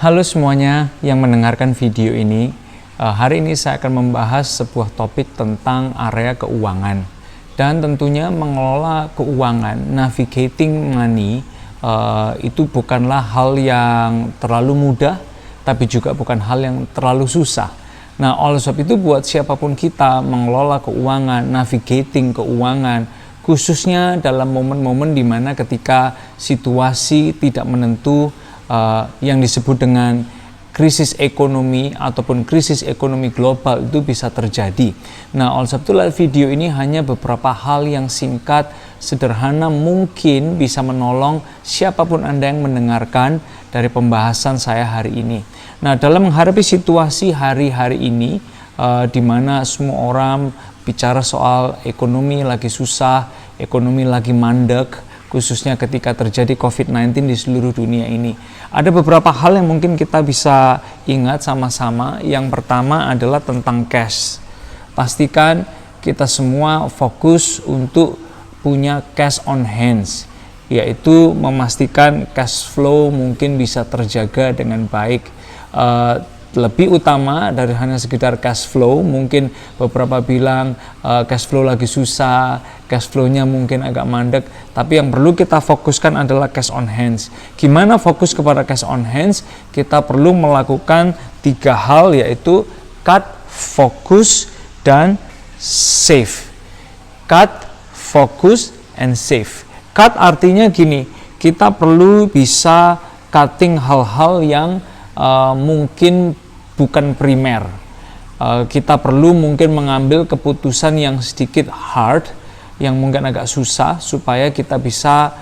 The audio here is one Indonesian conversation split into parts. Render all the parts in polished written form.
Halo semuanya yang mendengarkan video ini. Hari ini saya akan membahas sebuah topik tentang area keuangan. Dan tentunya mengelola keuangan, navigating money, itu bukanlah hal yang terlalu mudah, tapi juga bukan hal yang terlalu susah. Nah, oleh sebab itu buat siapapun kita mengelola keuangan, navigating keuangan, khususnya dalam momen-momen di mana ketika situasi tidak menentu, yang disebut dengan krisis ekonomi ataupun krisis ekonomi global itu bisa terjadi. Nah, oleh sebab itulah video ini hanya beberapa hal yang singkat, sederhana, mungkin bisa menolong siapapun Anda yang mendengarkan dari pembahasan saya hari ini. Nah, dalam menghadapi situasi hari-hari ini, di mana semua orang bicara soal ekonomi lagi susah, ekonomi lagi mandek, khususnya ketika terjadi COVID-19 di seluruh dunia ini. Ada beberapa hal yang mungkin kita bisa ingat sama-sama. Yang pertama adalah tentang cash. Pastikan kita semua fokus untuk punya cash on hands, yaitu memastikan cash flow mungkin bisa terjaga dengan baik. Lebih utama dari hanya sekedar cash flow, mungkin beberapa bilang cash flow lagi susah, cash flow-nya mungkin agak mandek, tapi yang perlu kita fokuskan adalah cash on hands. Gimana fokus kepada cash on hands? Kita perlu melakukan 3 hal, yaitu cut, fokus, dan save. Cut, fokus, and save. Cut artinya gini, kita perlu bisa cutting hal-hal yang mungkin bukan primer. Kita perlu mungkin mengambil keputusan yang sedikit hard, yang mungkin agak susah, supaya kita bisa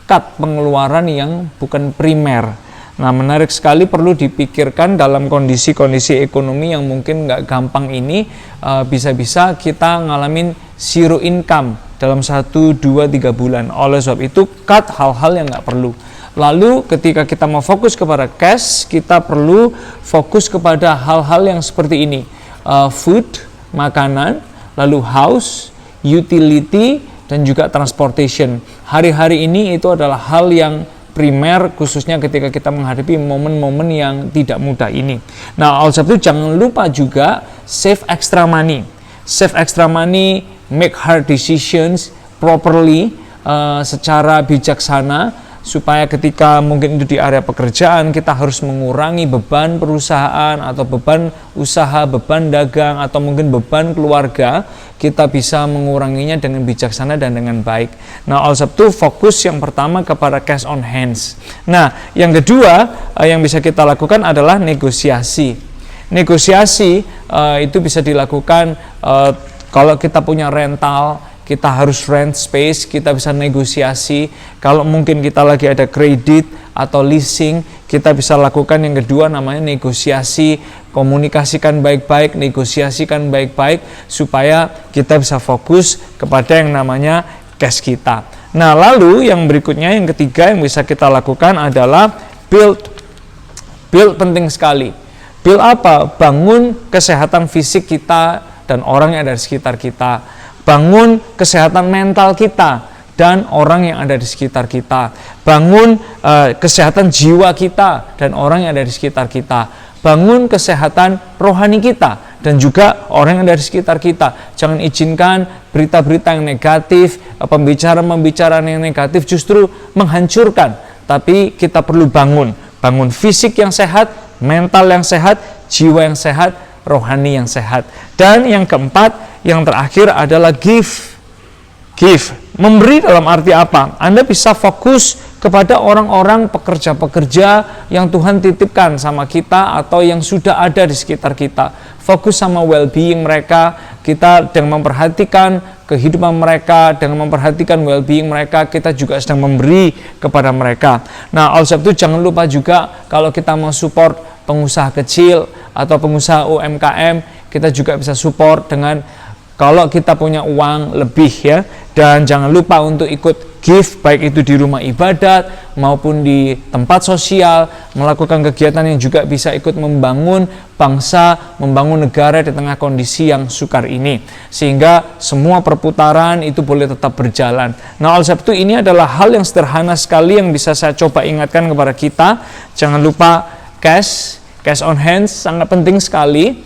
cut pengeluaran yang bukan primer. Nah, menarik sekali, perlu dipikirkan dalam kondisi-kondisi ekonomi yang mungkin nggak gampang ini, bisa-bisa kita ngalamin zero income dalam 1, 2, 3 bulan. Oleh sebab itu, cut hal-hal yang nggak perlu. Lalu ketika kita mau fokus kepada cash, kita perlu fokus kepada hal-hal yang seperti ini. Food, makanan, lalu house, utility, dan juga transportation. Hari-hari ini itu adalah hal yang primer, khususnya ketika kita menghadapi momen-momen yang tidak mudah ini. Nah, oleh sebab itu jangan lupa juga save extra money. Save extra money, make hard decisions properly, secara bijaksana, supaya ketika mungkin itu di area pekerjaan kita harus mengurangi beban perusahaan atau beban usaha, beban dagang, atau mungkin beban keluarga, kita bisa menguranginya dengan bijaksana dan dengan baik. Nah, oleh sebab itu fokus yang pertama kepada cash on hands. Nah, yang kedua yang bisa kita lakukan adalah negosiasi. Negosiasi itu bisa dilakukan kalau kita punya rental, kita harus rent space, kita bisa negosiasi. Kalau mungkin kita lagi ada kredit atau leasing, kita bisa lakukan yang kedua, namanya negosiasi. Komunikasikan baik-baik, negosiasikan baik-baik, supaya kita bisa fokus kepada yang namanya cash kita. Nah, lalu yang berikutnya, yang ketiga yang bisa kita lakukan adalah build. Build penting sekali. Build apa? Bangun kesehatan fisik kita dan orang yang ada di sekitar kita. Bangun kesehatan mental kita dan orang yang ada di sekitar kita. Bangun kesehatan jiwa kita dan orang yang ada di sekitar kita. Bangun kesehatan rohani kita dan juga orang yang ada di sekitar kita. Jangan izinkan berita-berita yang negatif, pembicaraan-pembicaraan yang negatif justru menghancurkan. Tapi kita perlu bangun fisik yang sehat, mental yang sehat, jiwa yang sehat, rohani yang sehat. Dan yang keempat, yang terakhir adalah give. Memberi dalam arti apa? Anda bisa fokus kepada orang-orang, pekerja-pekerja yang Tuhan titipkan sama kita atau yang sudah ada di sekitar kita. Fokus sama well-being mereka. Kita dengan memperhatikan kehidupan mereka, dengan memperhatikan well-being mereka, kita juga sedang memberi kepada mereka. Nah, oleh sebab itu jangan lupa juga kalau kita mau support pengusaha kecil atau pengusaha UMKM, kita juga bisa support dengan kalau kita punya uang lebih ya. Dan jangan lupa untuk ikut give, baik itu di rumah ibadat maupun di tempat sosial, melakukan kegiatan yang juga bisa ikut membangun bangsa, membangun negara di tengah kondisi yang sukar ini, sehingga semua perputaran itu boleh tetap berjalan. Nah, oleh sebab itu ini adalah hal yang sederhana sekali yang bisa saya coba ingatkan kepada kita. Jangan lupa cash on hand sangat penting sekali.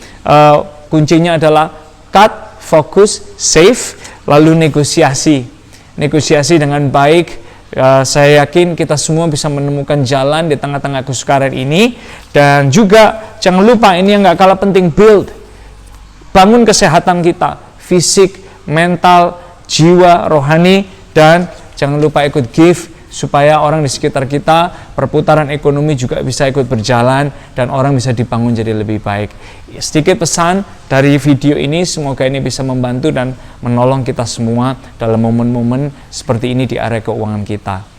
Kuncinya adalah cut, fokus, save, lalu negosiasi dengan baik. Saya yakin kita semua bisa menemukan jalan di tengah-tengah kesukaran ini. Dan juga jangan lupa, ini yang gak kalah penting, bangun kesehatan kita, fisik, mental, jiwa, rohani. Dan jangan lupa ikut give, supaya orang di sekitar kita, perputaran ekonomi juga bisa ikut berjalan dan orang bisa dibangun jadi lebih baik. Sedikit pesan dari video ini, semoga ini bisa membantu dan menolong kita semua dalam momen-momen seperti ini di area keuangan kita.